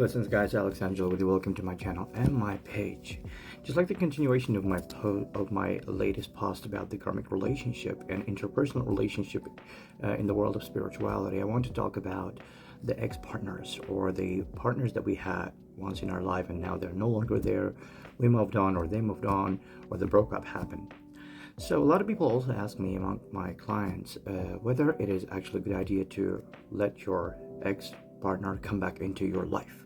Listen guys, 𝐴𝑁𝐺𝐸𝐿𝑂'𝑆 with you. Welcome to my channel and my page. Just like the continuation of my latest post about the karmic relationship and interpersonal relationship in the world of spirituality, I want to talk about the ex-partners, or the partners that we had once in our life and now they're no longer there. We moved on, or they moved on, or the breakup happened. So a lot of people also ask me, among my clients, whether it is actually a good idea to let your ex-partner come back into your life.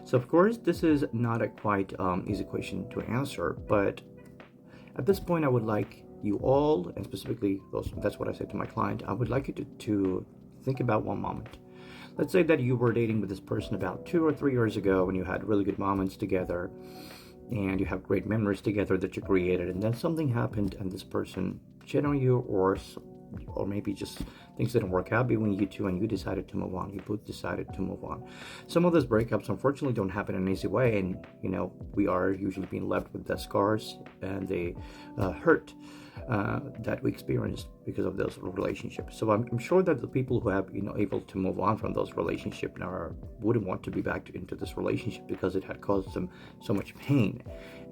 So of course, this is not a quite easy question to answer, but at this point I would like you all, and specifically that's what I said to my client, I would like you to think about one moment. Let's say that you were dating with this person about 2 or 3 years ago, and you had really good moments together and you have great memories together that you created, and then something happened and this person cheated on you, or maybe just things didn't work out between you two and you decided to move on. You both decided to move on. Some of those breakups unfortunately don't happen in an easy way, and we are usually being left with the scars and the hurt that we experienced because of those relationships. So I'm sure that the people who have able to move on from those relationships wouldn't want to be back into this relationship because it had caused them so much pain.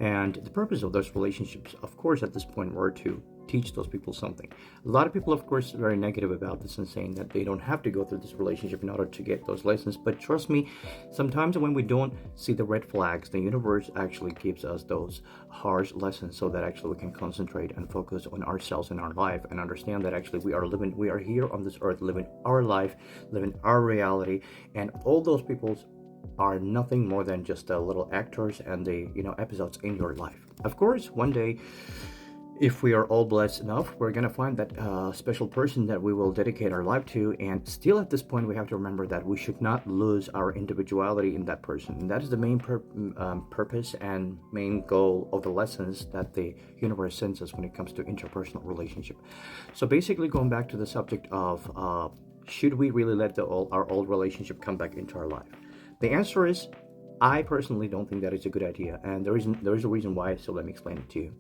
And the purpose of those relationships, of course, at this point were to teach those people something. A lot of people, of course, are very negative about this and saying that they don't have to go through this relationship in order to get those lessons. But trust me, sometimes when we don't see the red flags, the universe actually gives us those harsh lessons so that actually we can concentrate and focus on ourselves and our life, and understand that actually we are here on this earth living our life, living our reality, and all those people are nothing more than just little actors and the episodes in your life. Of course, one day, if we are all blessed enough, we're going to find that special person that we will dedicate our life to. And still at this point, we have to remember that we should not lose our individuality in that person. And that is the main purpose and main goal of the lessons that the universe sends us when it comes to interpersonal relationship. So basically, going back to the subject of should we really let our old relationship come back into our life? The answer is, I personally don't think that is a good idea. And there is a reason why, so let me explain it to you.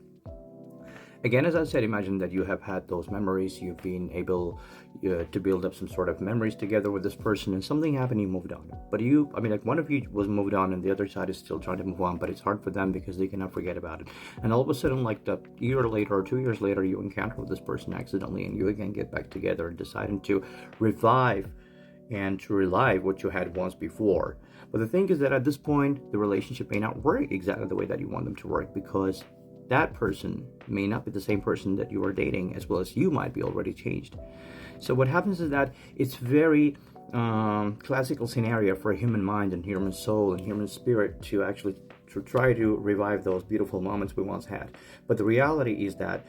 Again, as I said, imagine that you have had those memories, you've been able to build up some sort of memories together with this person, and something happened, you moved on. But one of you was moved on and the other side is still trying to move on, but it's hard for them because they cannot forget about it. And all of a sudden, like a year later or 2 years later, you encounter this person accidentally, and you again get back together and deciding to revive and to relive what you had once before. But the thing is that at this point, the relationship may not work exactly the way that you want them to work, because that person may not be the same person that you are dating, as well as you might be already changed. So what happens is that it's very classical scenario for a human mind and human soul and human spirit to actually try to revive those beautiful moments we once had. But the reality is that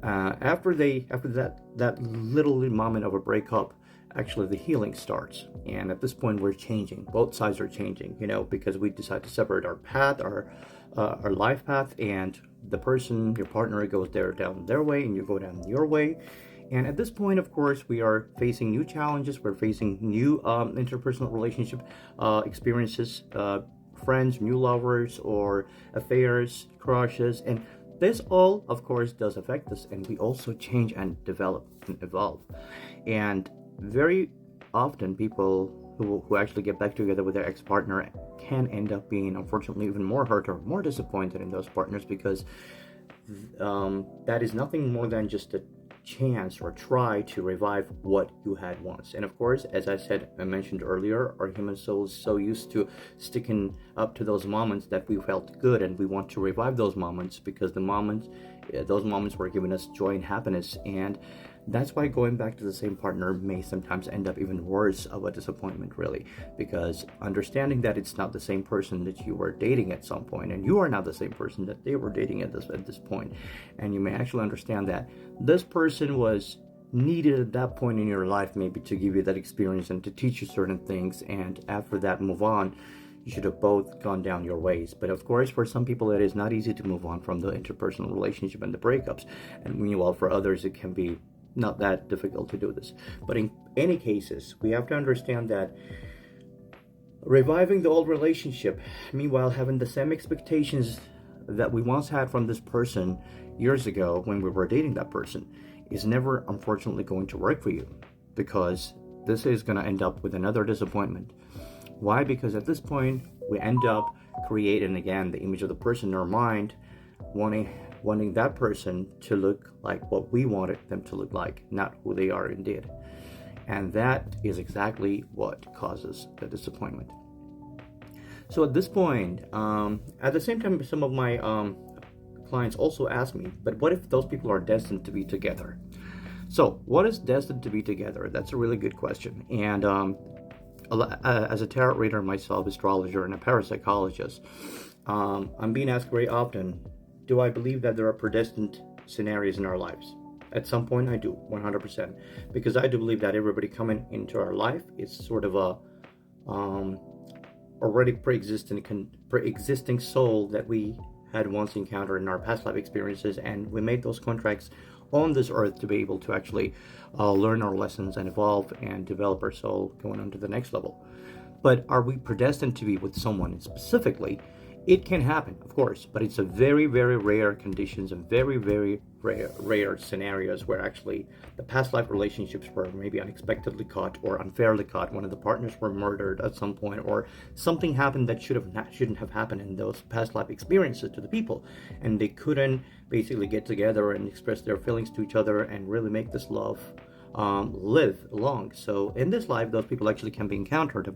after that little moment of a breakup, actually the healing starts. And at this point, we're changing. Both sides are changing, because we decide to separate our path, our life path, and the person, your partner, goes down their way and you go down your way. And at this point, of course, we are facing new challenges. We're facing new interpersonal relationship experiences, friends, new lovers, or affairs, crushes, and this all, of course, does affect us, and we also change and develop and evolve. And very often people who actually get back together with their ex-partner can end up being, unfortunately, even more hurt or more disappointed in those partners, because that is nothing more than just a chance or try to revive what you had once. And of course, as I mentioned earlier, our human soul is so used to sticking up to those moments that we felt good, and we want to revive those moments because those moments were giving us joy and happiness. And that's why going back to the same partner may sometimes end up even worse of a disappointment, really, because understanding that it's not the same person that you were dating at some point, and you are not the same person that they were dating at this point, and you may actually understand that this person was needed at that point in your life, maybe to give you that experience and to teach you certain things, and after that, move on. You should have both gone down your ways. But of course, for some people, it is not easy to move on from the interpersonal relationship and the breakups, and meanwhile, for others, it can be not that difficult to do this. But in any cases, we have to understand that reviving the old relationship, meanwhile having the same expectations that we once had from this person years ago when we were dating that person, is never, unfortunately, going to work for you, because this is going to end up with another disappointment. Why? Because at this point, we end up creating again the image of the person in our mind, wanting that person to look like what we wanted them to look like, not who they are indeed. And that is exactly what causes the disappointment. So at this point, at the same time, some of my clients also ask me, but what if those people are destined to be together? So what is destined to be together? That's a really good question. And as a tarot reader myself, astrologer, and a parapsychologist, I'm being asked very often, do I believe that there are predestined scenarios in our lives? At some point I do, 100%, because I do believe that everybody coming into our life is sort of a already pre-existing soul that we had once encountered in our past life experiences, and we made those contracts on this earth to be able to actually learn our lessons and evolve and develop our soul going on to the next level. But are we predestined to be with someone specifically? It can happen, of course, but it's a very, very rare conditions and very, very rare scenarios where actually the past life relationships were maybe unexpectedly caught or unfairly caught. One of the partners were murdered at some point, or something happened that shouldn't have happened in those past life experiences to the people, and they couldn't basically get together and express their feelings to each other and really make this love live along. So in this life, those people actually can be encountered,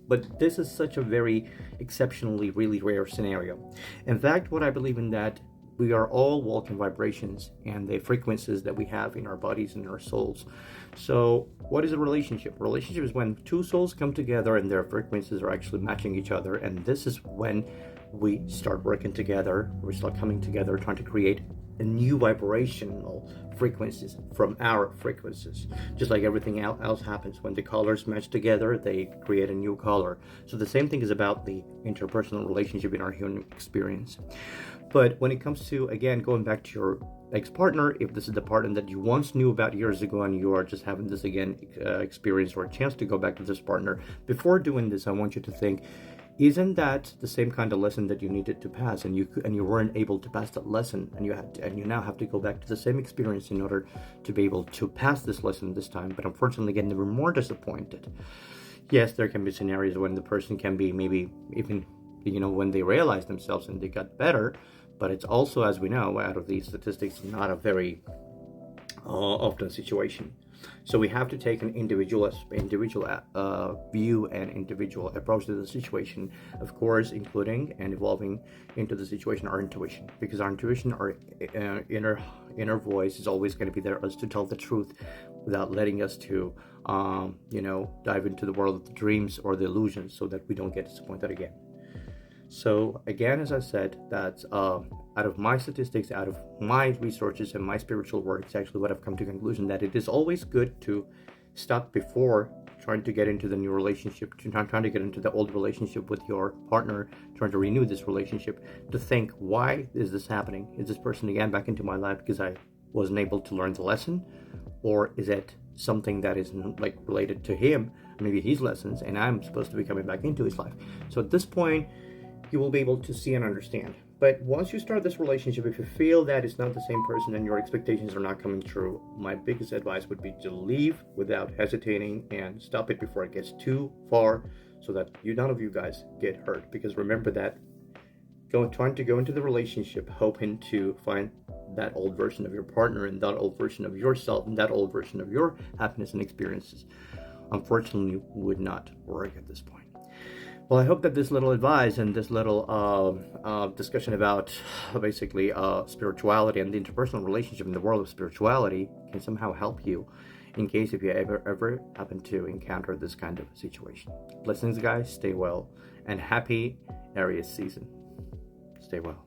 but this is such a very exceptionally really rare scenario. In fact, what I believe in that we are all walking vibrations and the frequencies that we have in our bodies and our souls. So what is a relationship? A relationship is when two souls come together and their frequencies are actually matching each other, and this is when we start working together, we start coming together, trying to create a new vibrational frequencies from our frequencies. Just like everything else happens, when the colors match together, they create a new color. So the same thing is about the interpersonal relationship in our human experience. But when it comes to, again, going back to your ex-partner, if this is the partner that you once knew about years ago and you are just having this again experience or a chance to go back to this partner, before doing this, I want you to think, isn't that the same kind of lesson that you needed to pass, and you weren't able to pass that lesson, and you now have to go back to the same experience in order to be able to pass this lesson this time, but unfortunately again, they were more disappointed. Yes, there can be scenarios when the person can be maybe even, when they realize themselves and they got better, but it's also, as we know, out of these statistics, not a very often situation. So we have to take an individual view and individual approach to the situation, of course, including and evolving into the situation our intuition, because our intuition, our inner voice is always going to be there as to tell the truth without letting us to dive into the world of the dreams or the illusions, so that we don't get disappointed again. So again, as I said, that's out of my statistics, out of my researches and my spiritual work, it's actually what I've come to the conclusion that it is always good to stop before trying to get into the new relationship, trying to get into the old relationship with your partner, trying to renew this relationship, to think, why is this happening? Is this person again back into my life because I wasn't able to learn the lesson? Or is it something that is like related to him, maybe his lessons, and I'm supposed to be coming back into his life? So at this point, you will be able to see and understand. But once you start this relationship, if you feel that it's not the same person and your expectations are not coming true, my biggest advice would be to leave without hesitating and stop it before it gets too far, so that none of you guys get hurt. Because remember that trying to go into the relationship hoping to find that old version of your partner and that old version of yourself and that old version of your happiness and experiences, unfortunately, would not work at this point. Well, I hope that this little advice and this little discussion about basically spirituality and the interpersonal relationship in the world of spirituality can somehow help you in case if you ever happen to encounter this kind of situation. Blessings, guys. Stay well, and happy Aries season. Stay well.